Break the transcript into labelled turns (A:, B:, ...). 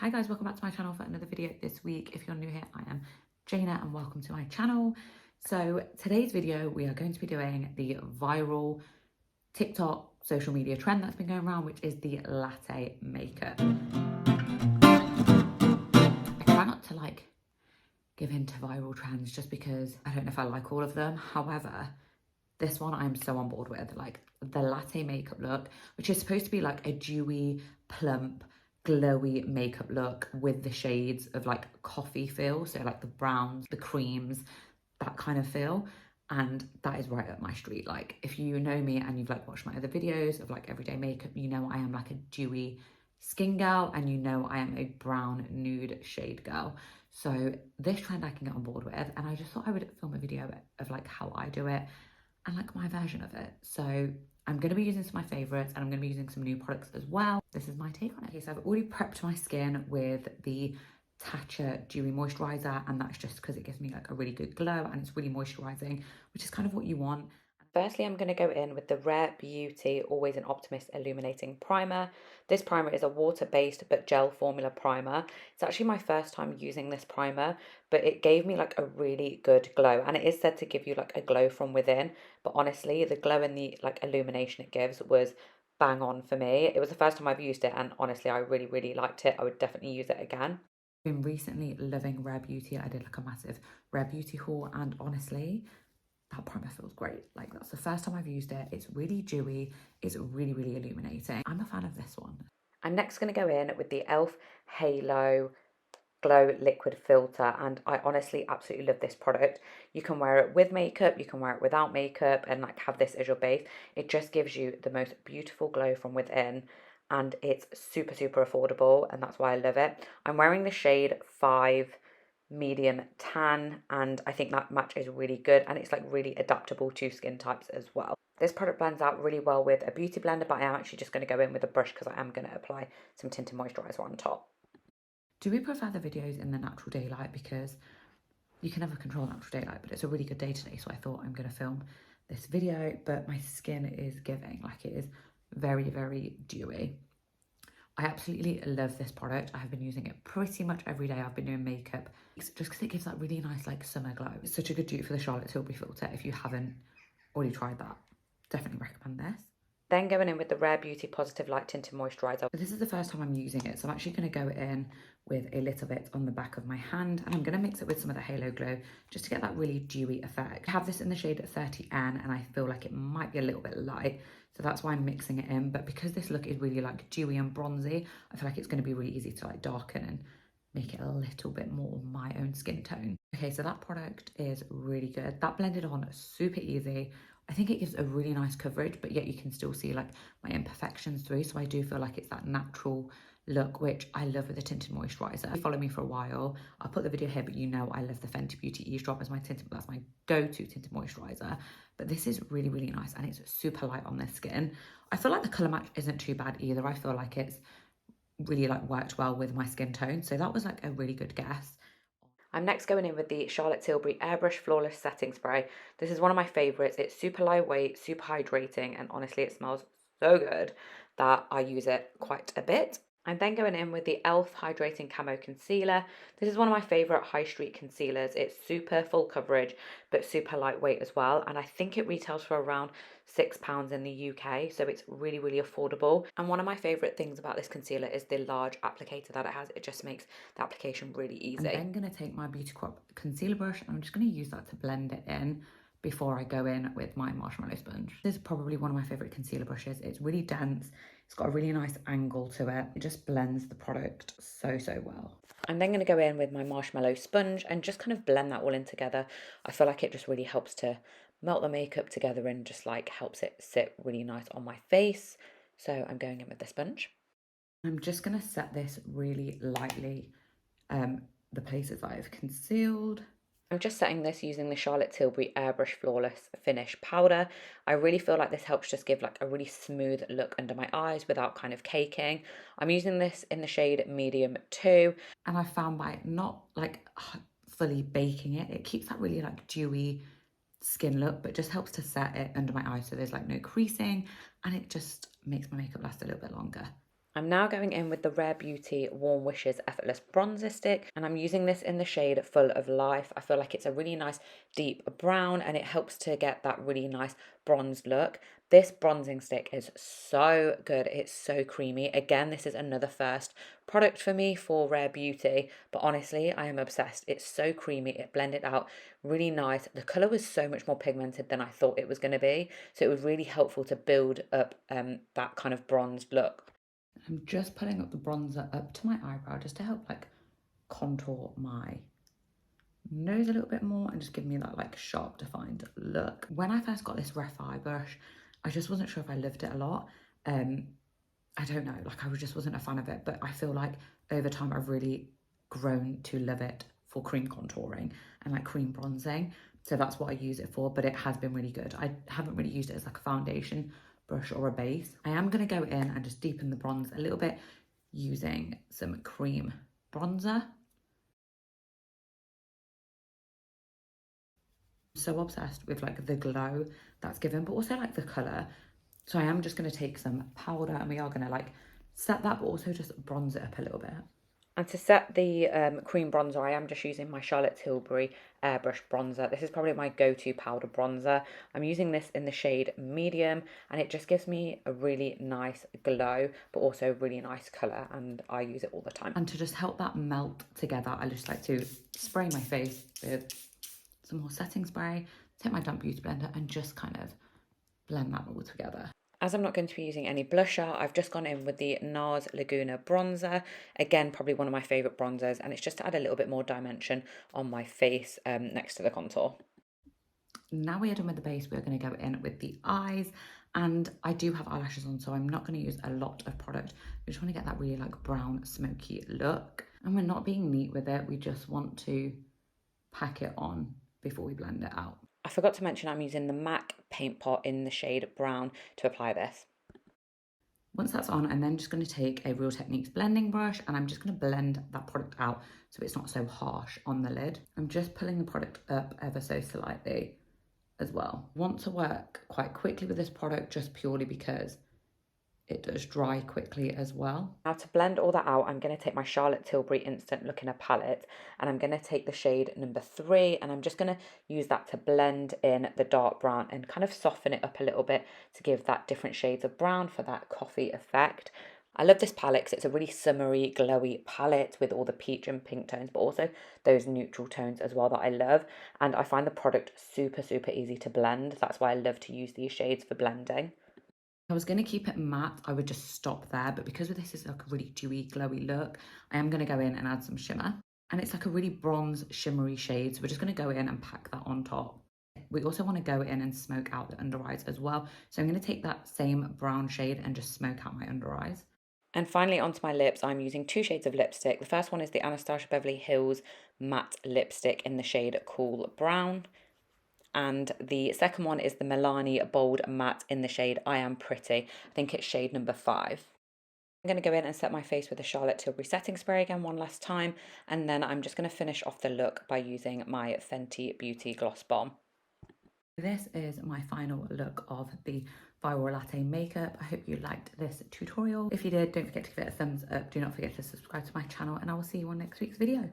A: Hi guys, welcome back to my channel for another video this week. If you're new here, I am Jaina and welcome to my channel. So today's video, we are going to be doing the viral TikTok social media trend that's been going around, which is the latte makeup. I try not to give in to viral trends just because I don't know if I like all of them. However, this one I'm so on board with, like the latte makeup look, which is supposed to be like a dewy, plump, glowy makeup look with the shades of like coffee feel, so like the browns, the creams, that kind of feel. And that is right up my street. Like if you know me and you've like watched my other videos of like everyday makeup, you know I am like a dewy skin girl and you know I am a brown nude shade girl. So this trend I can get on board with, and I just thought I would film a video of like how I do it and like my version of it. So I'm going to be using some of my favorites and I'm going to be using some new products as well. This is my take on it. Okay, so I've already prepped my skin with the Tatcha Dewy Moisturizer, and that's just because it gives me like a really good glow and it's really moisturizing, which is kind of what you want. Firstly, I'm going to go in with the Rare Beauty Always an Optimist Illuminating Primer. This primer is a water-based but gel formula primer. It's actually my first time using this primer, but it gave me like a really good glow, and it is said to give you like a glow from within, but honestly, the glow and the like illumination it gives was bang on for me. It was the first time I've used it, and honestly, I really liked it. I would definitely use it again. Been recently loving Rare Beauty. I did like a massive Rare Beauty haul, and honestly, that primer feels great. Like that's the first time I've used it. It's really dewy. It's really illuminating. I'm a fan of this one. I'm next going to go in with the e.l.f. Halo Glow Liquid Filter, and I honestly absolutely love this product. You can wear it with makeup, you can wear it without makeup, and like have this as your base. It just gives you the most beautiful glow from within, and it's super affordable, and that's why I love it. I'm wearing the shade 5 medium tan, and I think that match is really good, and it's like really adaptable to skin types as well. This product blends out really well with a beauty blender, but I am actually just going to go in with a brush because I am going to apply some tinted moisturizer on top. Do we prefer the videos in the natural daylight? Because you can never control natural daylight, but it's a really good day today, so I thought I'm going to film this video. But my skin is giving, like it is very dewy. I absolutely love this product. I have been using it pretty much every day. I've been doing makeup just because it gives that really nice like summer glow. It's such a good dupe for the Charlotte Tilbury filter. If you haven't already tried that, definitely recommend this. Then going in with the Rare Beauty Positive Light Tinted Moisturizer. This is the first time I'm using it, so I'm actually going to go in with a little bit on the back of my hand, and I'm going to mix it with some of the Halo Glow just to get that really dewy effect. I have this in the shade 30N, and I feel like it might be a little bit light, so that's why I'm mixing it in. But because this look is really like dewy and bronzy, I feel like it's going to be really easy to like darken and make it a little bit more my own skin tone. Okay, so that product is really good. That blended on super easy. I think it gives a really nice coverage, but yet you can still see like my imperfections through. So I do feel like it's that natural look, which I love with a tinted moisturizer. If you follow me for a while, I'll put the video here, but you know I love the Fenty Beauty Eavesdrop as my tinted, that's my go-to tinted moisturizer. But this is really nice, and it's super light on the skin. I feel like the colour match isn't too bad either. I feel like it's really like worked well with my skin tone. So that was like a really good guess. I'm next going in with the Charlotte Tilbury Airbrush Flawless Setting Spray. This is one of my favourites. It's super lightweight, super hydrating, and honestly it smells so good that I use it quite a bit. I'm then going in with the e.l.f. Hydrating Camo Concealer. This is one of my favourite high street concealers. It's super full coverage, but super lightweight as well. And I think it retails for around £6 in the UK, so it's really affordable. And one of my favourite things about this concealer is the large applicator that it has. It just makes the application really easy. I'm then going to take my Beauty Crop concealer brush, and I'm just going to use that to blend it in before I go in with my marshmallow sponge. This is probably one of my favourite concealer brushes. It's really dense. It's got a really nice angle to it. It just blends the product so well. I'm then going to go in with my marshmallow sponge and just kind of blend that all in together. I feel like it just really helps to melt the makeup together and just like helps it sit really nice on my face. So I'm going in with the sponge. I'm just going to set this really lightly, the places that I've concealed. I'm just setting this using the Charlotte Tilbury Airbrush Flawless Finish Powder. I really feel like this helps just give like a really smooth look under my eyes without kind of caking. I'm using this in the shade Medium 2. And I found by not like fully baking it, it keeps that really like dewy skin look, but just helps to set it under my eyes so there's like no creasing, and it just makes my makeup last a little bit longer. I'm now going in with the Rare Beauty Warm Wishes Effortless Bronzer Stick, and I'm using this in the shade Full of Life. I feel like it's a really nice deep brown and it helps to get that really nice bronzed look. This bronzing stick is so good. It's so creamy. Again, this is another first product for me for Rare Beauty, but honestly, I am obsessed. It's so creamy. It blended out really nice. The colour was so much more pigmented than I thought it was going to be, so it was really helpful to build up that kind of bronzed look. I'm just putting up the bronzer up to my eyebrow just to help like contour my nose a little bit more and just give me that like sharp defined look. When I first got this Ref eye brush, I just wasn't sure if I loved it a lot. I don't know, like I just wasn't a fan of it, but I feel like over time I've really grown to love it for cream contouring and like cream bronzing. So that's what I use it for, but it has been really good. I haven't really used it as like a foundation brush or a base. I am going to go in and just deepen the bronze a little bit using some cream bronzer. So obsessed with like the glow that's given, but also like the colour. So I am just going to take some powder and we are going to like set that, but also just bronze it up a little bit. And to set the cream bronzer, I am just using my Charlotte Tilbury Airbrush bronzer. This is probably my go-to powder bronzer. I'm using this in the shade medium and it just gives me a really nice glow, but also really nice colour, and I use it all the time. And to just help that melt together, I just like to spray my face with some more setting spray, take my damp beauty blender and just kind of blend that all together. As I'm not going to be using any blusher, I've just gone in with the NARS Laguna bronzer. Again, probably one of my favourite bronzers, and it's just to add a little bit more dimension on my face next to the contour. Now we are done with the base, we're going to go in with the eyes, and I do have eyelashes on, so I'm not going to use a lot of product. We just want to get that really like brown, smoky look, and we're not being neat with it. We just want to pack it on before we blend it out. I forgot to mention I'm using the MAC paint pot in the shade brown to apply this. Once that's on, I'm then just going to take a Real Techniques blending brush and I'm just going to blend that product out so it's not so harsh on the lid. I'm just pulling the product up ever so slightly as well. Want to work quite quickly with this product just purely because it does dry quickly as well. Now to blend all that out, I'm going to take my Charlotte Tilbury Instant Look Palette and I'm going to take the shade number 3 and I'm just going to use that to blend in the dark brown and kind of soften it up a little bit to give that different shades of brown for that coffee effect. I love this palette because it's a really summery, glowy palette with all the peach and pink tones, but also those neutral tones as well that I love. And I find the product super, super easy to blend. That's why I love to use these shades for blending. I was going to keep it matte, I would just stop there, but because this is like a really dewy, glowy look, I am going to go in and add some shimmer. And it's like a really bronze, shimmery shade, so we're just going to go in and pack that on top. We also want to go in and smoke out the under eyes as well. So I'm going to take that same brown shade and just smoke out my under eyes. And finally onto my lips, I'm using 2 shades of lipstick. The first one is the Anastasia Beverly Hills matte lipstick in the shade Cool Brown. And the second one is the Milani Bold Matte in the shade I Am Pretty. I think it's shade number 5. I'm going to go in and set my face with the Charlotte Tilbury setting spray again one last time. And then I'm just going to finish off the look by using my Fenty Beauty Gloss Bomb. This is my final look of the Viral Latte makeup. I hope you liked this tutorial. If you did, don't forget to give it a thumbs up. Do not forget to subscribe to my channel and I will see you on next week's video.